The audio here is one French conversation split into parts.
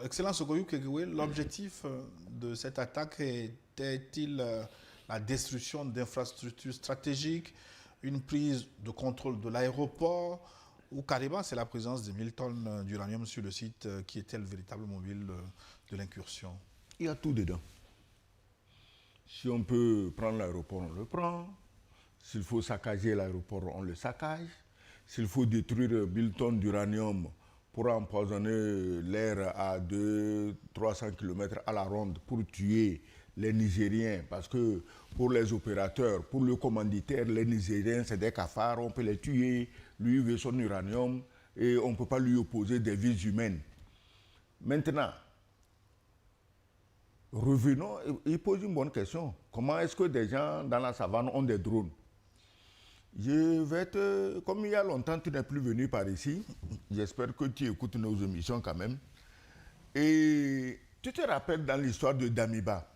Excellence Okoyou Kegoué, l'objectif de cette attaque était-il la destruction d'infrastructures stratégiques, une prise de contrôle de l'aéroport, ou carrément c'est la présence de 1000 tonnes d'uranium sur le site qui était le véritable mobile de l'incursion? Il y a tout dedans. Si on peut prendre l'aéroport, on le prend. S'il faut saccager l'aéroport, on le saccage. S'il faut détruire 1000 tonnes d'uranium pour empoisonner l'air à 200-300 km à la ronde pour tuer les Nigériens, parce que pour les opérateurs, pour le commanditaire, les Nigériens, c'est des cafards, on peut les tuer, lui veut son uranium et on ne peut pas lui opposer des vies humaines. Maintenant, revenons, il pose une bonne question. Comment est-ce que des gens dans la savane ont des drones? Je vais comme il y a longtemps tu n'es plus venu par ici, j'espère que tu écoutes nos émissions quand même. Et tu te rappelles dans l'histoire de Damiba,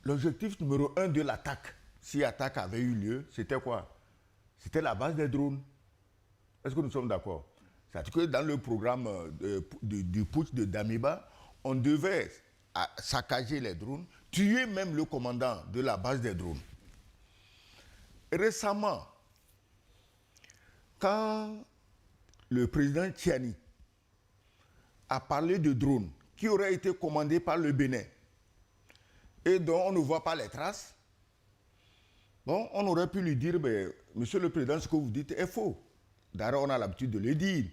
l'objectif numéro 1 de l'attaque, si attaque avait eu lieu, c'était quoi? C'était la base des drones. Est-ce que nous sommes d'accord? C'est-à-dire que dans le programme du putsch de Damiba, on devait saccager les drones, tuer même le commandant de la base des drones. Récemment, quand le président Tiani a parlé de drones qui auraient été commandés par le Bénin et dont on ne voit pas les traces, bon, on aurait pu lui dire, monsieur le président, ce que vous dites est faux. D'ailleurs, on a l'habitude de le dire.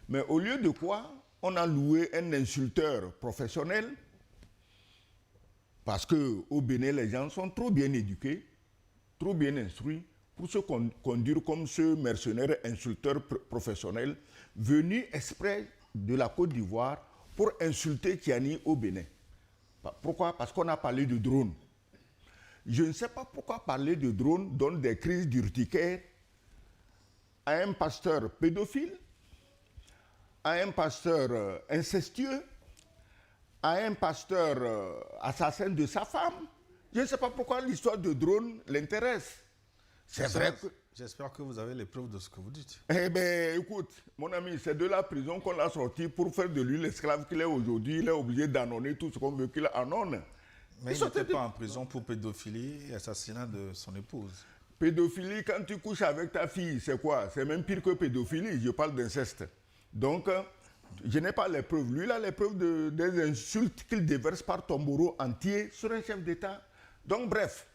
Mais au lieu de quoi, on a loué un insulteur professionnel, parce qu'au Bénin, les gens sont trop bien éduqués, trop bien instruits pour se conduire comme ce mercenaire insulteur professionnel venu exprès de la Côte d'Ivoire pour insulter Tiani au Bénin. Pourquoi? Parce qu'on a parlé de drones. Je ne sais pas pourquoi parler de drones donne des crises d'urticaire à un pasteur pédophile, à un pasteur incestueux, à un pasteur assassin de sa femme. Je ne sais pas pourquoi l'histoire de drone l'intéresse. C'est vrai que... J'espère que vous avez les preuves de ce que vous dites. Eh bien, écoute, mon ami, c'est de la prison qu'on l'a sorti pour faire de lui l'esclave qu'il est aujourd'hui. Il est obligé d'annoncer tout ce qu'on veut qu'il annonce. Mais il n'était pas en prison pour pédophilie et assassinat de son épouse. Pédophilie, quand tu couches avec ta fille, c'est quoi? C'est même pire que pédophilie. Je parle d'inceste. Donc, je n'ai pas les preuves. Lui, il a les preuves des insultes qu'il déverse par tombereau entier sur un chef d'État. Donc, bref.